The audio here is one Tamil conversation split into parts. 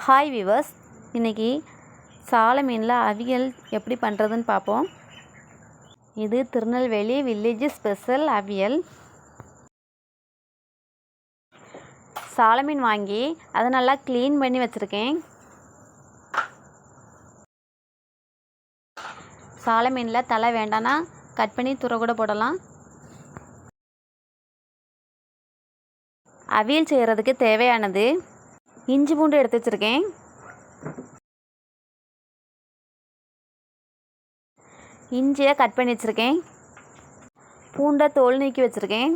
ஹாய் விவர்ஸ், இன்றைக்கி சால மீனில் அவியல் எப்படி பண்ணுறதுன்னு பார்ப்போம். இது திருநெல்வேலி வில்லேஜ் ஸ்பெஷல் அவியல். சால மீன் வாங்கி அதை நல்லா க்ளீன் பண்ணி வச்சுருக்கேன். சால மீனில் தலை வேண்டான்னா கட் பண்ணி தூர கூட போடலாம். அவியல் செய்கிறதுக்கு தேவையானது இஞ்சி பூண்டு எடுத்து வச்சுருக்கேன். இஞ்சியை கட் பண்ணி வச்சுருக்கேன். பூண்டை தோல் நீக்கி வச்சுருக்கேன்.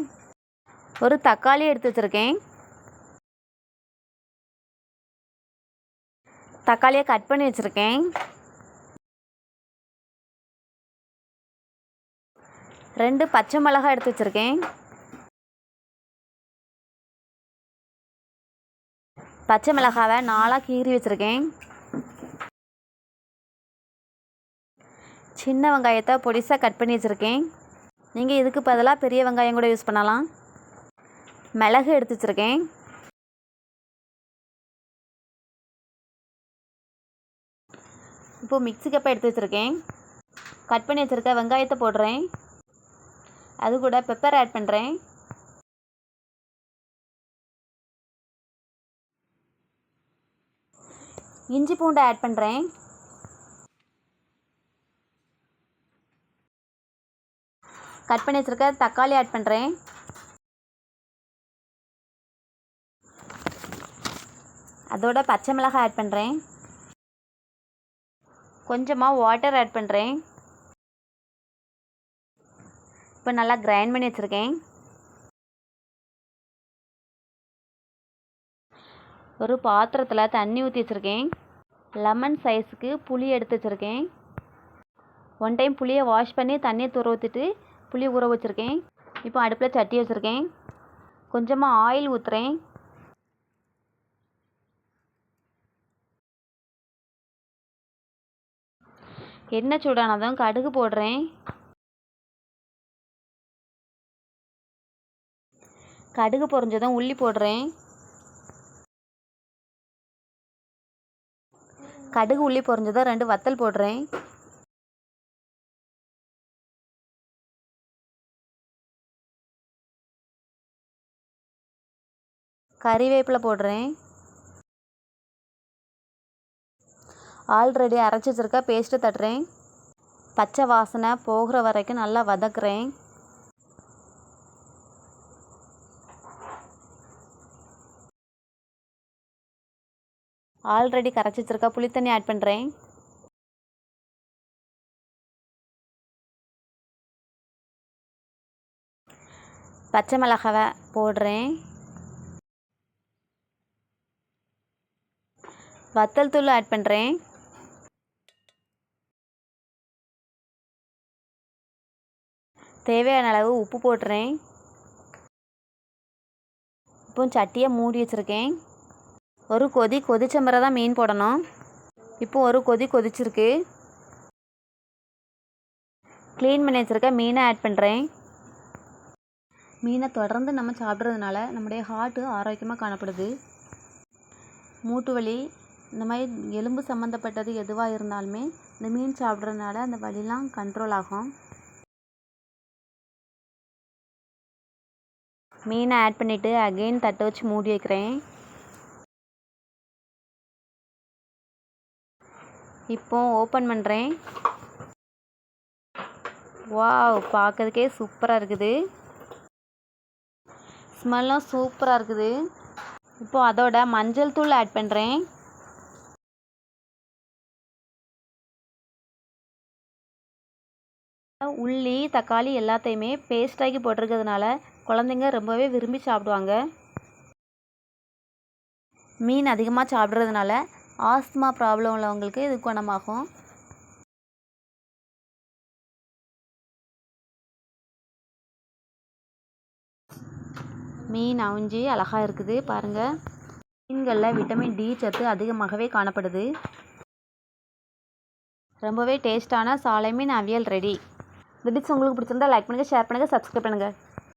ஒரு தக்காளி எடுத்து வச்சுருக்கேன். தக்காளியை கட் பண்ணி வச்சுருக்கேன். 2 பச்சை மிளகாய் எடுத்து வச்சுருக்கேன். பச்சை மிளகாவை 4ஆக கீறி வச்சுருக்கேன். சின்ன வெங்காயத்தை பொடிசாக கட் பண்ணி வச்சுருக்கேன். நீங்கள் இதுக்கு பதிலாக பெரிய வெங்காயம் கூட யூஸ் பண்ணலாம். மிளகு எடுத்து வச்சுருக்கேன். இப்போது மிக்ஸி கப்பை எடுத்து வச்சுருக்கேன். கட் பண்ணி வச்சுருக்க வெங்காயத்தை போடுறேன். அது கூட பெப்பர் ஆட் பண்ணுறேன். இஞ்சி பூண்டை ஆட் பண்ணுறேன். கட் பண்ணி வச்சுருக்க தக்காளி ஆட் பண்ணுறேன். அதோட பச்சை மிளகாய் ஆட் பண்ணுறேன். கொஞ்சமாக வாட்டர் ஆட் பண்ணுறேன். இப்போ நல்லா கிரைண்ட் பண்ணி வச்சுருக்கேன். ஒரு பாத்திரத்தில் தண்ணி ஊற்றி வச்சுருக்கேன். லெமன் சைஸுக்கு புளி எடுத்து வச்சுருக்கேன். 1 டைம் புளியை வாஷ் பண்ணி தண்ணியை தூர ஊற்றிட்டு புளி ஊற வச்சுருக்கேன். இப்போ அடுப்பில் சட்டி வச்சுருக்கேன். கொஞ்சமாக ஆயில் ஊற்றுறேன். எண்ணெய் சூடானதும் கடுகு போடுறேன். கடுகு பொரிஞ்சதும் உள்ளி போடுறேன். கடுகு உள்ளி பொரிஞ்சதும் 2 வத்தல் போடுறேன். கறிவேப்பிலை போடுறேன். ஆல்ரெடி அரைச்சி வச்சுருக்க பேஸ்ட்டு தட்டுறேன். பச்சை வாசனை போகிற வரைக்கும் நல்லா வதக்குறேன். ஆல்ரெடி கரைச்சி வச்சுருக்க புளித்தண்ணி ஆட் பண்ணுறேன். பச்சை மிளகாவை போடுறேன். வத்தல் தூள் ஆட் பண்ணுறேன். தேவையான அளவு உப்பு போடுறேன். இப்போ சட்டியை மூடி வச்சுருக்கேன். ஒரு கொதி கொதிச்ச முறை தான் மீன் போடணும். இப்போ ஒரு கொதி கொதிச்சிருக்கு. க்ளீன் பண்ணி வச்சுருக்க மீனை ஆட் பண்ணுறேன். மீனை தொடர்ந்து நம்ம சாப்பிட்றதுனால நம்முடைய ஹார்ட்டு ஆரோக்கியமாக காணப்படுது. மூட்டு வலி, இந்த மாதிரி எலும்பு சம்மந்தப்பட்டது எதுவாக இருந்தாலுமே இந்த மீன் சாப்பிட்றதுனால அந்த வலிலாம் கண்ட்ரோல் ஆகும். மீனை ஆட் பண்ணிவிட்டு அகெயின் தட்டை வச்சு மூடி வைக்கிறேன். இப்போ ஓப்பன் பண்ணுறேன். வாவ், பார்க்கறதுக்கே சூப்பராக இருக்குது. ஸ்மெல்லும் சூப்பராக இருக்குது. இப்போது அதோட மஞ்சள் தூள் ஆட் பண்ணுறேன். உள்ளி தக்காளி எல்லாத்தையுமே பேஸ்டாக்கி போட்டிருக்கிறதுனால குழந்தைங்க ரொம்பவே விரும்பி சாப்பிடுவாங்க. மீன் அதிகமாக சாப்பிட்றதுனால ஆஸ்துமா ப்ராப்ளம் உள்ளவங்களுக்கு இது குணமாகும். மீன் அவிஞ்சி அழகாக இருக்குது பாருங்கள். மீன்களில் விட்டமின் டி சத்து அதிகமாகவே காணப்படுது. ரொம்பவே டேஸ்டான சாலை மீன் அவியல் ரெடி. இந்த டிப்ஸ் உங்களுக்கு பிடிச்சிருந்தா லைக் பண்ணுங்கள், ஷேர் பண்ணுங்கள், சப்ஸ்கிரைப் பண்ணுங்கள்.